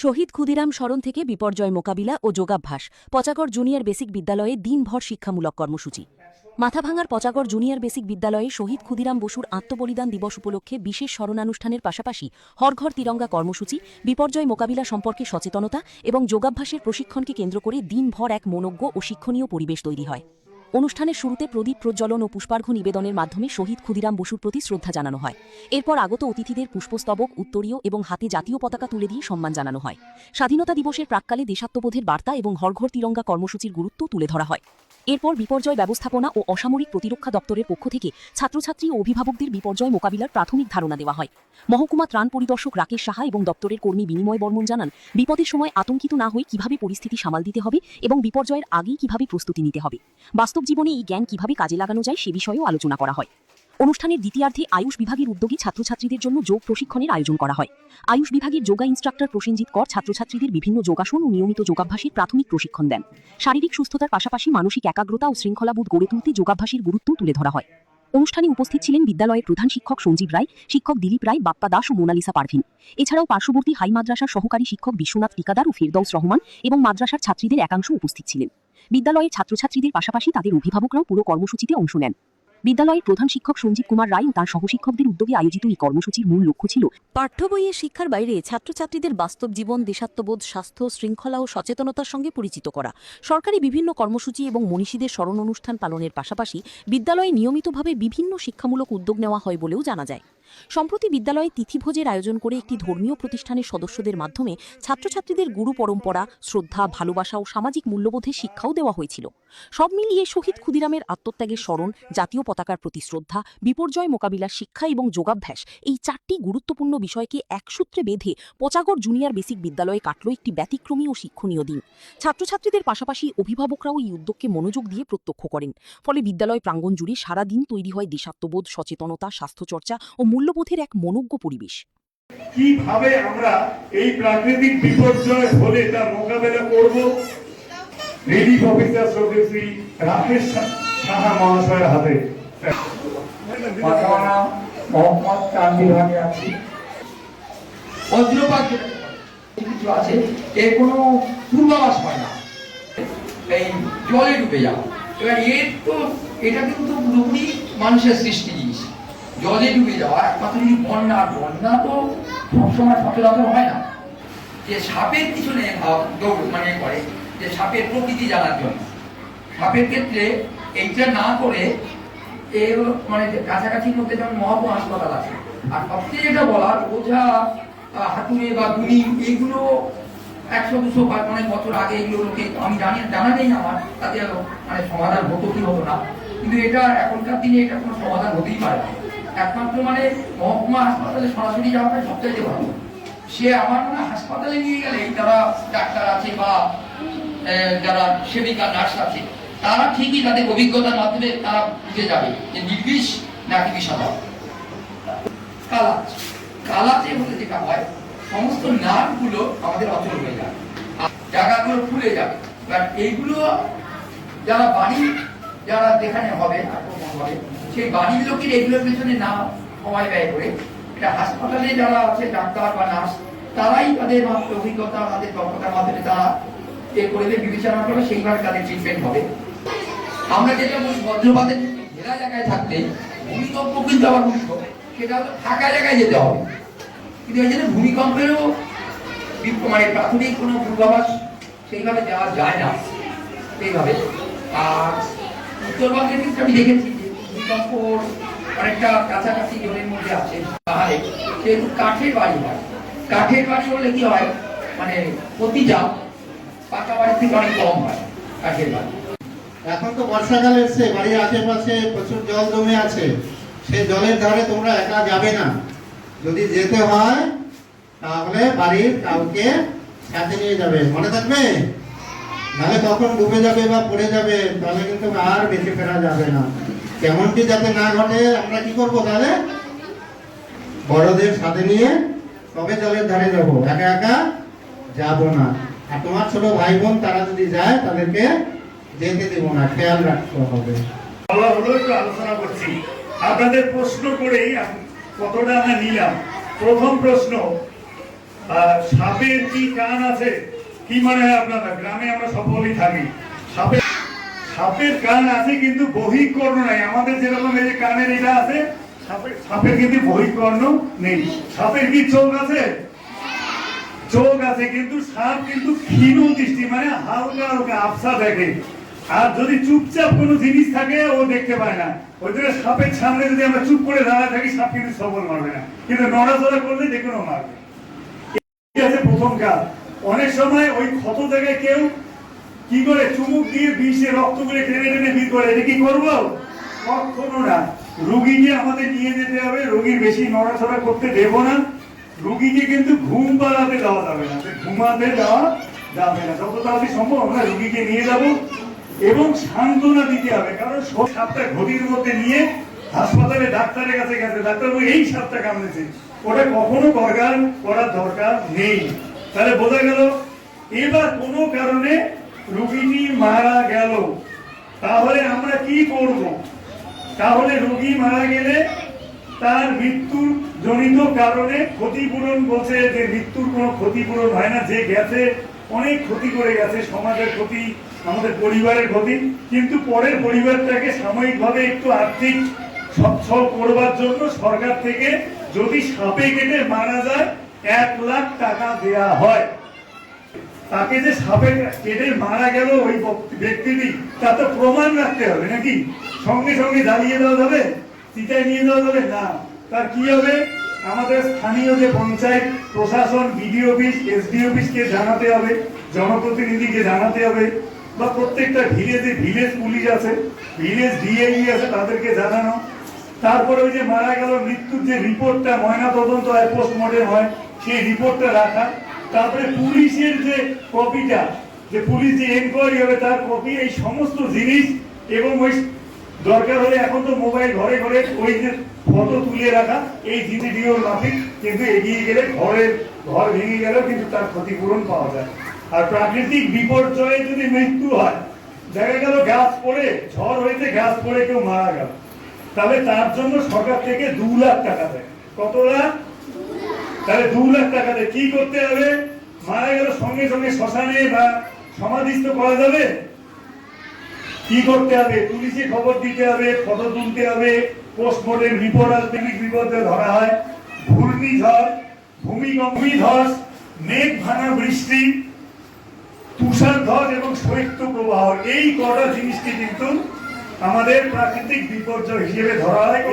শহীদ ক্ষুদিরাম স্মরণ থেকে বিপর্যয় মোকাবিলা ও যোগাভ্যাস পচাগড় জুনিয়র বেসিক বিদ্যালয়ে দিনভর শিক্ষামূলক কর্মসূচি। মাথাভাঙার পচাগড় জুনিয়র বেসিক বিদ্যালয়ে শহীদ ক্ষুদিরাম বসুর আত্মবলিদান দিবস উপলক্ষে বিশেষ স্মরণানুষ্ঠানের পাশাপাশি হরঘর তিরঙ্গা কর্মসূচি, বিপর্যয় মোকাবিলা সম্পর্কে সচেতনতা এবং যোগাভ্যাসের প্রশিক্ষণকে কেন্দ্র করে দিনভর এক মনোজ্ঞ ও শিক্ষণীয় পরিবেশ তৈরি হয়। অনুষ্ঠানের শুরুতে প্রদীপ প্রজ্বলন ও পুষ্পার্ঘ্য নিবেদনের মাধ্যমে শহীদ ক্ষুদিরাম বসুর প্রতি শ্রদ্ধা জানানো হয়। এরপর আগত অতিথিদের পুষ্পস্তবক, উত্তরীয় এবং হাতে জাতীয় পতাকা তুলে দিয়ে সম্মান জানানো হয়। স্বাধীনতা দিবসের প্রাক্কালে দেশাত্মবোধের বার্তা এবং হরঘর তিরঙ্গা কর্মসূচির গুরুত্ব তুলে ধরা হয়। এরপর বিপর্যয় ব্যবস্থাপনা ও অসামরিক প্রতিরক্ষা দপ্তরের পক্ষ থেকে ছাত্রছাত্রী ও অভিভাবকদের বিপর্যয় মোকাবিলার প্রাথমিক ধারণা দেওয়া হয়। মহকুমা ত্রাণ পরিদর্শক রাকেশ সাহা এবং দপ্তরের কর্মী বিনিময় বর্মন জানান, বিপদের সময় আতঙ্কিত না হয়ে কিভাবে পরিস্থিতি সামাল দিতে হবে এবং বিপর্যয়ের আগেই কিভাবে প্রস্তুতি নিতে হবে। বাস্তব জীবনে এই জ্ঞান কিভাবে কাজে লাগানো যায় সে বিষয়েও আলোচনা করা হয়। অনুষ্ঠানের দ্বিতীয়ার্ধে আয়ুষ বিভাগের উদ্যোগে ছাত্রছাত্রীদের জন্য যোগ প্রশিক্ষণের আয়োজন করা হয়। আয়ুষ বিভাগের যোগা ইনস্ট্রাক্টর প্রসেনজিৎ কর ছাত্রছাত্রীদের বিভিন্ন যোগাসন ও নিয়মিত যোগাভ্যাসের প্রাথমিক প্রশিক্ষণ দেন। শারীরিক সুস্থতার পাশাপাশি মানসিক একাগ্রতা ও শৃঙ্খলাবোধ গড়ে তুলতে যোগাভ্যাসের গুরুত্ব তুলে ধরা হয়। অনুষ্ঠানে উপস্থিত ছিলেন বিদ্যালয়ের প্রধান শিক্ষক সঞ্জীব রায়, শিক্ষক দিলীপ রায়, বাপ্পা দাস ও মোনালিসা পারভিন। এছাড়াও পার্শ্ববর্তী হাই মাদ্রাসার সহকারী শিক্ষক বিশ্বনাথ টিকাদার ও ফেরদৌস রহমান এবং মাদ্রাসার ছাত্রীদের একাংশ উপস্থিত ছিলেন। বিদ্যালয়ের ছাত্রছাত্রীদের পাশাপাশি তাদের অভিভাবকরাও পুরো কর্মসূচিতে অংশ নেন। বিদ্যালয়ের প্রধান শিক্ষক সঞ্জীব কুমার রায় ও তার সহশিক্ষকদের উদ্যোগে আয়োজিত এই কর্মসূচির মূল লক্ষ্য ছিল পাঠ্য বইয়ের শিক্ষার বাইরে ছাত্রছাত্রীদের বাস্তব জীবন, দেশাত্মবোধ, স্বাস্থ্য, শৃঙ্খলা ও সচেতনতার সঙ্গে পরিচিত করা। সরকারি বিভিন্ন কর্মসূচি এবং মনীষীদের স্মরণ অনুষ্ঠান পালনের পাশাপাশি বিদ্যালয়ে নিয়মিতভাবে বিভিন্ন শিক্ষামূলক উদ্যোগ নেওয়া হয় বলেও জানা যায়। সম্প্রতি বিদ্যালয়ে তিথিভোজের আয়োজন করে একটি ধর্মীয় প্রতিষ্ঠানের সদস্যদের মাধ্যমে ছাত্রছাত্রীদের গুরু পরম্পরা, শ্রদ্ধা, ভালোবাসা ও সামাজিক মূল্যবোধের শিক্ষাও দেওয়া হয়েছিল। সব মিলিয়ে শহীদ ক্ষুদিরামের আত্মত্যাগের স্মরণ, জাতীয় পতাকার প্রতি শ্রদ্ধা, বিপর্যয় মোকাবিলার শিক্ষা এবং যোগাভ্যাস, এই চারটি গুরুত্বপূর্ণ বিষয়কে একসূত্রে বেঁধে পচাগড় জুনিয়র বেসিক বিদ্যালয়ে কাটল একটি ব্যতিক্রমী ও শিক্ষণীয় দিন। ছাত্রছাত্রীদের পাশাপাশি অভিভাবকরাও এই উদ্যোগকে মনোযোগ দিয়ে প্রত্যক্ষ করেন। ফলে বিদ্যালয় প্রাঙ্গণ জুড়ে সারাদিন তৈরি হয় দেশাত্মবোধ, সচেতনতা, স্বাস্থ্যচর্চা ও মূল্যবোধের এক মনোজ্ঞ পরিবেশ। কিভাবে আমরা এই প্রাকৃতিক বিপর্যয় হলে তার মোকাবেলা করব, রিলিফ অফিসার শ্রী রাকেশ সাহা মহাশয়ের হাতে মোহাম্মদ ত্রাণ বিভাগে আছি। বজ্রপাত কিছু আছে, এর কোনো পূর্বাভাস হয় না, এই জলে ডুবে যাওয়া। এবার এটা কিন্তু পুরোপুরি মানুষের সৃষ্টি জিনিস। জলে ডুবে যাওয়া একমাত্র যদি বন্যা তো সবসময় সচরাচর হয় না। যে সাপের পিছনে মানে করে যে সাপের প্রকৃতি জানার জন্য, সাপের ক্ষেত্রে এইটা না করে এর মানে কাছাকাছির মধ্যে যেমন মহকুমা হাসপাতাল আছে, আর সবচেয়ে যেটা বলার ওঝা, হাতুড়ে বা গুণি, এগুলো 100-200 অনেক বছর আগে এগুলো লোকে আমি জানা নেই আমার, তাতে মানে সমাধান হতো কি হতো না, কিন্তু এটা এখনকার দিনে এটা কোনো সমাধান হতেই পারে না। একমাত্র মানে মহকুমা হাসপাতালে সরাসরি যাওয়াটা সবচাইতে ভালো। সে আমার মনে হাসপাতালে নিয়ে গেলে যারা ডাক্তার আছে বা যারা সেবিকা, নার্স আছে, তারা ঠিকই তাদের অভিজ্ঞতার মাধ্যমে তারা বুঝে যাবে যে নির্বিষ নাকি বিষাদা। কালাচে হলে যেটা হয়, সমস্ত নার্ভগুলো আমাদের অচল হয়ে যাবে, জায়গাগুলো ফুলে যাবে। বাট এইগুলো যারা যারা যেখানে হবে আক্রমণ হবে, সেই বাড়ির লোকের এগুলোর পেছনে না সময় ব্যয় করে এটা হাসপাতালে যারা আছে ডাক্তার বা নার্স, তারাই তাদের অভিজ্ঞতা, তাদের দক্ষতার মাধ্যমে তারা এ করবে, বিবেচনা করবে, সেইভাবে তাদের ট্রিটমেন্ট হবে। আমরা যেটা বলি বজ্রপাতের ঘেরা জায়গায় থাকতে ভূমিকম্প কিন্তু আবার ভূমিকম্প, সেটা হলো ফাঁকা জায়গায় যেতে হবে। কিন্তু এই জন্য ভূমিকম্পেরও মানে প্রাথমিক কোনো পূর্বাভাস সেইভাবে দেওয়া যায় না এইভাবে। আর উত্তরবঙ্গের ক্ষেত্রে আমি দেখেছি যে ভূমিকম্প অনেকটা কাছাকাছি জলের মধ্যে আছে পাহাড়ে, সেহেতু কাঠের বাড়ি হয়। কাঠের বাড়ি হলে কি হয়, মানে প্রতিটা পাকা বাড়ির থেকে অনেক কম হয় কাঠের বাড়ি। এখন তো বর্ষাকাল এসছে, বাড়ির আশেপাশে প্রচুর জল জমে আছে, সেই জলের ধারে তোমরা একা যাবে না। যদি যেতে হয় তাহলে বাড়ির কাউকে সাথে নিয়ে যাবে, মনে থাকবে। নাহলে তখন ডুবে যাবে বা পড়ে যাবে, তাহলে কিন্তু আর বেঁচে ফেরা যাবে না। কেমনটি যাতে না ঘটে, আমরা কি করব তাহলে, বড়দের সাথে নিয়ে তবে জলের ধারে যাবো, একা একা যাবো না। আর তোমার ছোট ভাই বোন তারা যদি যায় তাদেরকে যেতে দেব না, খেয়াল রাখতে হবে। একটু আলোচনা করছি, আপনাদের প্রশ্ন করেই কতটা আমরা নিলাম। প্রথম প্রশ্ন, সাপের কি কান আছে? কি মনে হয় আপনারা? গ্রামে আমরা সকলেই থাকি। সাপের কান আছে কিন্তু বহিঃকর্ণ নাই। আমাদের যেরকম এই যে কানের এটা আছে, সাপের কিন্তু বহিঃকর্ণ নেই। সাপের কি চোখ আছে? চোখ আছে, কিন্তু সাপ কিন্তু ক্ষীণ দৃষ্টি, মানে হালকা হালকা আবছা দেখে। আর যদি চুপচাপ কোনো জিনিস থাকে ও দেখতে পায় না। ওই জন্য সাপের সামনে যদি আমরা চুপ করে দাঁড়ায় থাকি, সাপ কিন্তু সবল মারবে না, কিন্তু নড়াচড়া করলে যে কোনো মারবে। এই আছে প্রথম কাজ। অনেক সময় ওই ক্ষত জায়গায় কেউ কি করে চুমুক দিয়ে বিষে রক্ত করে টেনে টেনে বের করে, এটা কি করবো? কখনো না। রোগীকে আমাদের নিয়ে যেতে হবে, রোগীর বেশি নড়াচড়া করতে দেব না। রোগীকে কিন্তু ঘুম পাড়াতে দেওয়া যাবে না, ঘুমাতে দেওয়া যাবে না। যত তাড়াতাড়ি সম্ভব আমরা রোগীকে নিয়ে যাব এবং সান্ত্বনা দিতে হবে। কারণ সাপটা ঘটির মধ্যে নিয়ে হাসপাতালে ডাক্তারের কাছে গেছে, ডাক্তার বলে এই সাপটা কামড়েছে, ওটা কখনো করার দরকার নেই। তাহলে বোঝা গেল। এবার কোনো কারণে রোগীটি মারা গেল, তাহলে আমরা কি করব? তাহলে রোগী মারা গেলে তার মৃত্যুর জনিত কারণে ক্ষতিপূরণ বলছে যে মৃত্যুর কোনো ক্ষতিপূরণ হয় না। যে গেছে অনেক ক্ষতি করে গেছে, সমাজের ক্ষতি, আমাদের পরিবারের ক্ষতি, কিন্তু পরের পরিবারটাকে সাময়িকভাবে একটু আর্থিক সচ্ছল করবার জন্য সরকার থেকে যদি সাপে কেটে মারা যায় 1 লাখ টাকা দেয়া হয়। তাকে যে সাপে কেটে মারা গেল ওই ব্যক্তিটি, তা তো প্রমাণ রাখতে হবে নাকি? সঙ্গে সঙ্গে জ্বালিয়ে দেওয়া যাবে, চিতায় নিয়ে যাওয়া যাবে না। তার কি হবে? আমাদের স্থানীয় যে পঞ্চায়েত প্রশাসন, বিডিও অফিস, এসডি অফিসকে জানাতে হবে, জনপ্রতিনিধিকে জানাতে হবে, বা প্রত্যেকটা ভিলেজে ভিলেজ পুলিশ আছে, ভিলেজ ডিআই আছে, তাদেরকে জানানো। তারপরে ওই যে মারা গেল মৃত্যুর যে রিপোর্টটা ময়না তদন্ত হয়, পোস্টমর্টেম হয়, সেই রিপোর্টটা রাখা। তারপরে পুলিশের যে কপিটা, যে পুলিশ যে এনকোয়ারি হবে তার কপি, এই সমস্ত জিনিস। এবং ওই দরকার হলে এখন তো মোবাইল ঘরে ঘরে, ওই যে ফটো তুলে রাখা, এই ভিডিওর মাফিক কিন্তু এগিয়ে গেলে ঘর ভেঙে গেলেও কিন্তু তার ক্ষতিপূরণ পাওয়া যায়। আর প্রাকৃতিক বিপর্যয়ে যদি মৃত্যু হয়, দেখা গেল গাছ পড়ে, ঝড় হয়েছে, গাছ পড়ে কেউ মারা গেল, তাহলে তার জন্য সরকার থেকে 2 লাখ টাকা দেয়। কত লাখ? তাহলে 2 লাখ টাকা দেয়। কি করতে হবে? মারা গেল সঙ্গে সঙ্গে শ্মশানে বা সমাধিস্থ করা যাবে? কি করতে হবে? পুলিশে খবর দিতে হবে, ফটো তুলতে হবে, পোস্টমর্টেম রিপোর্ট আসবে। বিপদে ধরা হয় ঘূর্ণিঝড়, ভূমিকম্প, ধস, মেঘ ভাঙা বৃষ্টি, তুষারধস এবং শৈত্যপ্রবাহ, এই কটা জিনিসটি কিন্তু আমাদের প্রাকৃতিক বিপর্যয় হিসেবে ধরা হয়।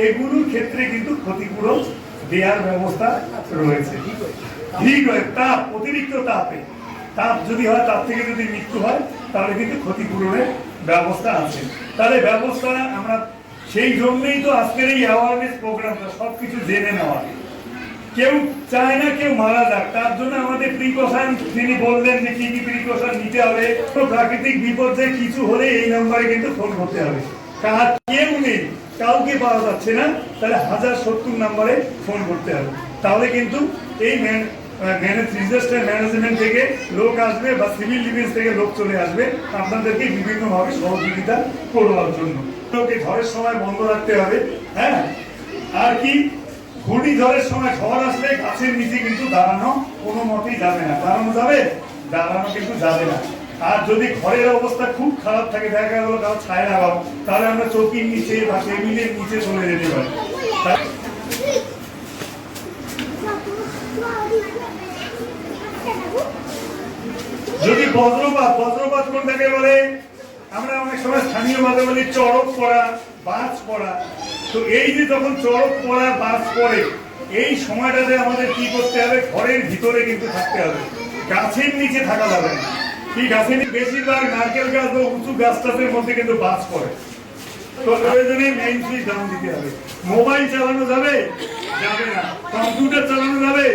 এগুলোর ক্ষেত্রে কিন্তু ক্ষতিপূরণ দেওয়ার ব্যবস্থা রয়েছে। ঠিক হয়। তাপ, অতিরিক্ত তাপ যদি হয়, তার থেকে যদি মৃত্যু হয়, তাহলে কিন্তু ক্ষতিপূরণের ব্যবস্থা আছে। তাহলে ব্যবস্থা আমরা সেই জন্যই তো আজকের এই অ্যাওয়ারনেস প্রোগ্রামটা, সবকিছু জেনে নেওয়া। কেউ চায় না কেউ মারা যাক, তার জন্য আমাদের প্রিকশন তিনি বললেন যে কি কি প্রিকশন নিতে হবে। তো প্রাকৃতিক বিপর্যয়ে কিছু হলে এই নম্বরে কিন্তু ফোন করতে হবে। কেউ নেই, কাউকে পাওয়া যাচ্ছে না, তাহলে 1070 নম্বরে ফোন করতে হবে। তাহলে কিন্তু এই ডিজাস্টার ম্যানেজমেন্ট থেকে লোক আসবে বা সিভিল ডিফেন্স থেকে লোক চলে আসবে আপনাদেরকে বিভিন্নভাবে সহযোগিতা করবার জন্য। লোকে ঝড়ের সময় বন্ধ রাখতে হবে। হ্যাঁ, আর কি? ঘূর্ণিঝড়ের সময় ঝড় আসলে গাছের নিচে কিন্তু দাঁড়ানো কোনো মতেই যাবে না। দাঁড়ানো যাবে? দাঁড়ানো কিন্তু যাবে না। আর যদি ঘরের অবস্থা খুব খারাপ থাকে, দেখা গেল কারো ছায়া লাগাও, তাহলে আমরা চৌকির নিচে বা টেবিলের নিচে চলে যেতে পারি। যদি বজ্রপাত কোনটাকে বলে? আমরা অনেক সময় স্থানীয় ভাবে বলি চড়ক পড়া, বাজ পড়া। তো এই যে যখন চড়ক পড়া, বাজ পড়ে, এই সময়টাতে আমাদের কি করতে হবে? ঘরের ভিতরে কিন্তু থাকতে হবে, গাছের নিচে থাকা যাবে না। এই গাছের বেশিরভাগ নারকেল গাছ বা উঁচু গাছ টাছের মধ্যে কিন্তু বাজ পড়ে। তো প্রয়োজনে মেইন সুইচ ডাউন দিতে হবে। মোবাইল চালানো যাবে? যাবে না। কম্পিউটার চালানো যাবে?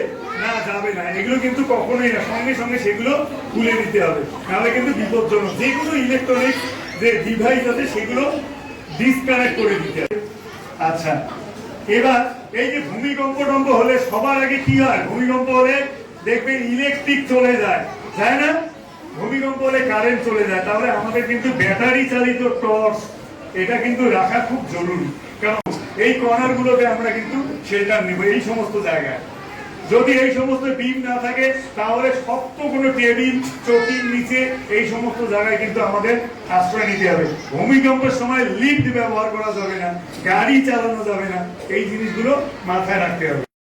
না, যাবে না। এগুলো কিন্তু কখনোই না, সঙ্গে সঙ্গে সেগুলো খুলে দিতে হবে, নাহলে কিন্তু বিপজ্জনক। যেগুলো ইলেকট্রনিক যে ডিভাইস আছে সেগুলো ডিসকানেক্ট করে দিতে হবে। আচ্ছা, এবার এই যে ভূমিকম্প হলে সবার আগে কি হয়? ভূমিকম্প হলে দেখবেন ইলেকট্রিক চলে যায়, তাই না? ভূমিকম্প হলে কারেন্ট চলে যায়। তাহলে আমাদের কিন্তু ব্যাটারি চালিত টর্চ এটা কিন্তু রাখা খুব জরুরি। কারণ এই কর্নার গুলোতে আমরা কিন্তু শেল্টার নিব, এই সমস্ত জায়গায়। যদি এই সমস্ত বিম না থাকে তাহলে শক্ত কোনো টেবিল চৌকির নিচে এই সমস্ত জায়গায় কিন্তু আমাদের আশ্রয় নিতে হবে। ভূমিকম্পের সময় লিফট ব্যবহার করা যাবে না, গাড়ি চালানো যাবে না, এই জিনিসগুলো মাথায় রাখতে হবে।